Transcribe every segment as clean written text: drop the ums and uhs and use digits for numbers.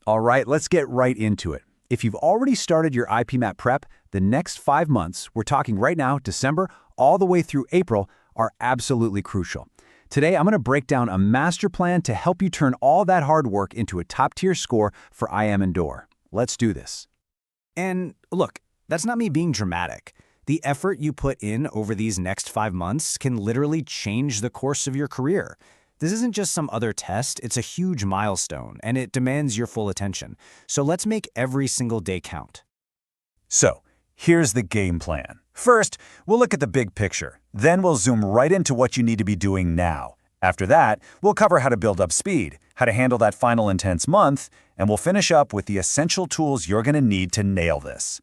All right, let's get right into it. If you've already started your IPMAT prep, the next 5 months, we're talking right now, December, all the way through April, are absolutely crucial. Today, I'm going to break down a master plan to help you turn all that hard work into a top-tier score for IIM Indore. Let's do this. And look, that's not me being dramatic. The effort you put in over these next 5 months can literally change the course of your career. This isn't just some other test, it's a huge milestone, and it demands your full attention. So let's make every single day count. So, here's the game plan. First, we'll look at the big picture. Then we'll zoom right into what you need to be doing now. After that, we'll cover how to build up speed, how to handle that final intense month, and we'll finish up with the essential tools you're going to need to nail this.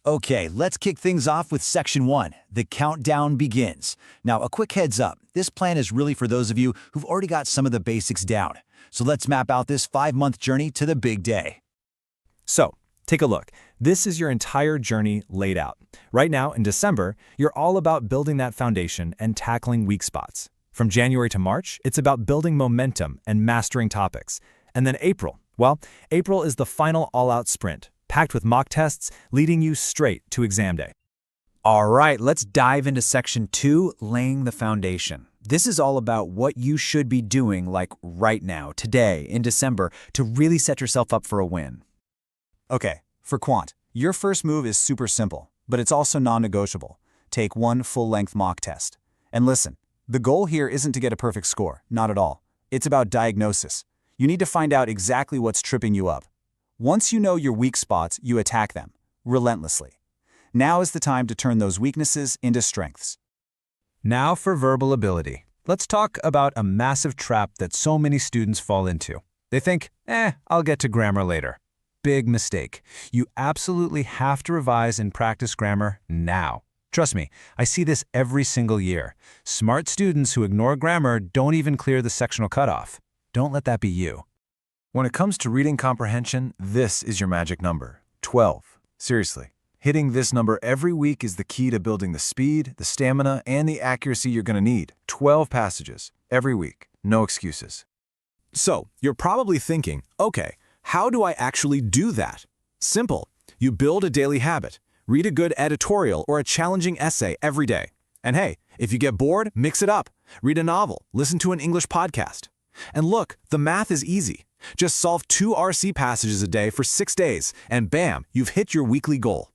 Okay, let's kick things off with Section 1. The countdown begins. Now, a quick heads up. This plan is really for those of you who've already got some of the basics down. So let's map out this 5-month journey to the big day. So, take a look. This is your entire journey laid out. Right now, in December, you're all about building that foundation and tackling weak spots. From January to March, it's about building momentum and mastering topics. And then April, well, April is the final all-out sprint, packed with mock tests, leading you straight to exam day. All right, let's dive into Section 2, laying the foundation. This is all about what you should be doing like right now, today, in December, to really set yourself up for a win. Okay, for quant, your first move is super simple, but it's also non-negotiable. Take one full-length mock test. And listen, the goal here isn't to get a perfect score, not at all. It's about diagnosis. You need to find out exactly what's tripping you up. Once you know your weak spots, you attack them, relentlessly. Now is the time to turn those weaknesses into strengths. Now for verbal ability. Let's talk about a massive trap that so many students fall into. They think, I'll get to grammar later. Big mistake. You absolutely have to revise and practice grammar now. Trust me, I see this every single year. Smart students who ignore grammar don't even clear the sectional cutoff. Don't let that be you. When it comes to reading comprehension, this is your magic number, 12. Seriously, hitting this number every week is the key to building the speed, the stamina, and the accuracy you're going to need. 12 passages, every week, no excuses. So, you're probably thinking, okay, how do I actually do that? Simple. You build a daily habit. Read a good editorial or a challenging essay every day. And hey, if you get bored, mix it up. Read a novel, listen to an English podcast. And look, the math is easy. Just solve 2 RC passages a day for 6 days, and bam, you've hit your weekly goal.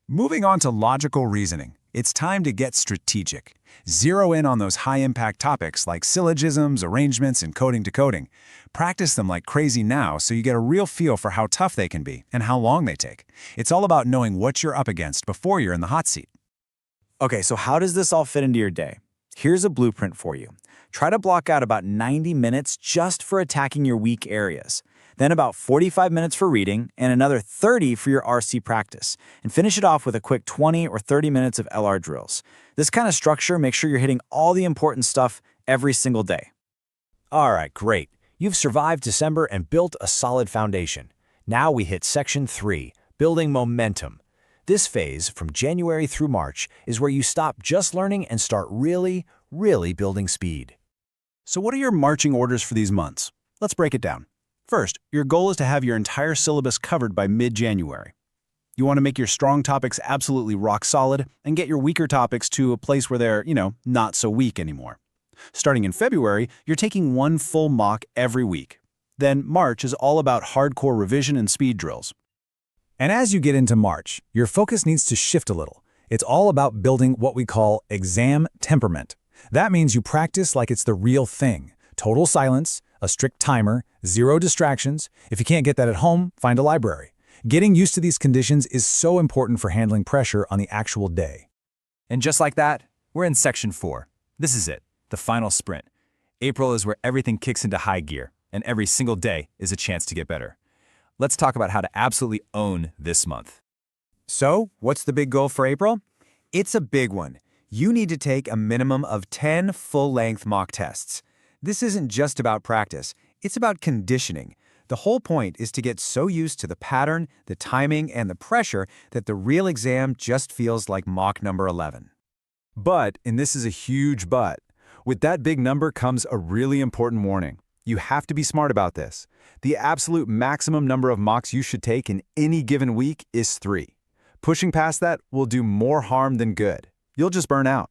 Moving on to logical reasoning, it's time to get strategic. Zero in on those high-impact topics like syllogisms, arrangements, and coding to coding. Practice them like crazy now so you get a real feel for how tough they can be and how long they take. It's all about knowing what you're up against before you're in the hot seat. Okay, so how does this all fit into your day? Here's a blueprint for you. Try to block out about 90 minutes just for attacking your weak areas. Then about 45 minutes for reading and another 30 for your RC practice. And finish it off with a quick 20 or 30 minutes of LR drills. This kind of structure makes sure you're hitting all the important stuff every single day. All right, great. You've survived December and built a solid foundation. Now we hit Section 3, building momentum. This phase, from January through March, is where you stop just learning and start really building speed. So what are your marching orders for these months? Let's break it down. First, your goal is to have your entire syllabus covered by mid-January. You want to make your strong topics absolutely rock solid and get your weaker topics to a place where they're, not so weak anymore. Starting in February, you're taking one full mock every week. Then March is all about hardcore revision and speed drills. And as you get into March, your focus needs to shift a little. It's all about building what we call exam temperament. That means you practice like it's the real thing. Total silence, a strict timer, 0 distractions. If you can't get that at home, find a library. Getting used to these conditions is so important for handling pressure on the actual day. And just like that, we're in Section 4. This is it, the final sprint. April is where everything kicks into high gear, and every single day is a chance to get better. Let's talk about how to absolutely own this month. So, what's the big goal for April? It's a big one. You need to take a minimum of 10 full-length mock tests. This isn't just about practice, it's about conditioning. The whole point is to get so used to the pattern, the timing, and the pressure that the real exam just feels like mock number 11. But, and this is a huge but, with that big number comes a really important warning. You have to be smart about this. The absolute maximum number of mocks you should take in any given week is 3. Pushing past that will do more harm than good. You'll just burn out.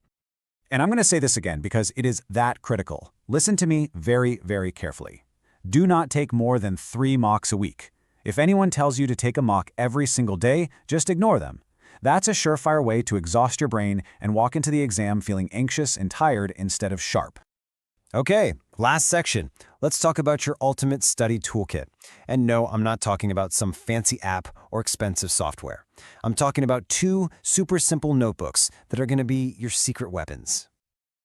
And I'm going to say this again because it is that critical. Listen to me very, very carefully. Do not take more than 3 mocks a week. If anyone tells you to take a mock every single day, just ignore them. That's a surefire way to exhaust your brain and walk into the exam feeling anxious and tired instead of sharp. Okay, last section. Let's talk about your ultimate study toolkit. And no, I'm not talking about some fancy app or expensive software. I'm talking about 2 super simple notebooks that are going to be your secret weapons.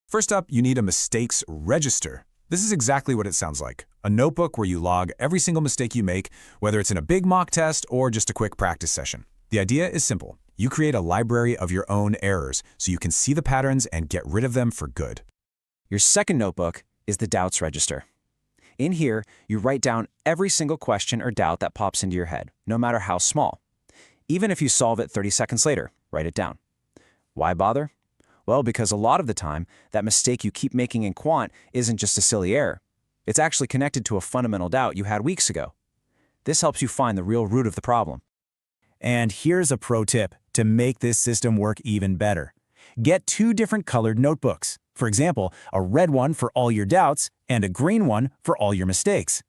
First up, you need a mistakes register. This is exactly what it sounds like. A notebook where you log every single mistake you make, whether it's in a big mock test or just a quick practice session. The idea is simple. You create a library of your own errors so you can see the patterns and get rid of them for good. Your second notebook is the doubts register. In here, you write down every single question or doubt that pops into your head, no matter how small. Even if you solve it 30 seconds later, write it down. Why bother? Well, because a lot of the time, that mistake you keep making in quant isn't just a silly error. It's actually connected to a fundamental doubt you had weeks ago. This helps you find the real root of the problem. And here's a pro tip to make this system work even better. Get 2 different colored notebooks. For example, a red one for all your doubts and a green one for all your mistakes.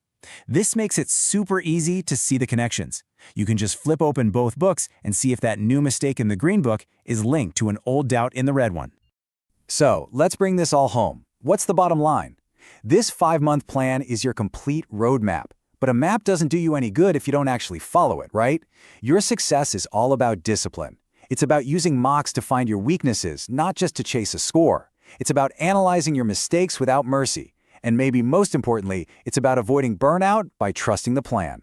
This makes it super easy to see the connections. You can just flip open both books and see if that new mistake in the green book is linked to an old doubt in the red one. So, let's bring this all home. What's the bottom line? This 5-month plan is your complete roadmap. But a map doesn't do you any good if you don't actually follow it, right? Your success is all about discipline. It's about using mocks to find your weaknesses, not just to chase a score. It's about analyzing your mistakes without mercy. And maybe most importantly, it's about avoiding burnout by trusting the plan.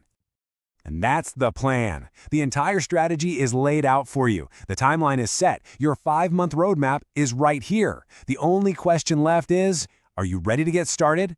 And that's the plan. The entire strategy is laid out for you. The timeline is set. Your 5-month roadmap is right here. The only question left is, are you ready to get started?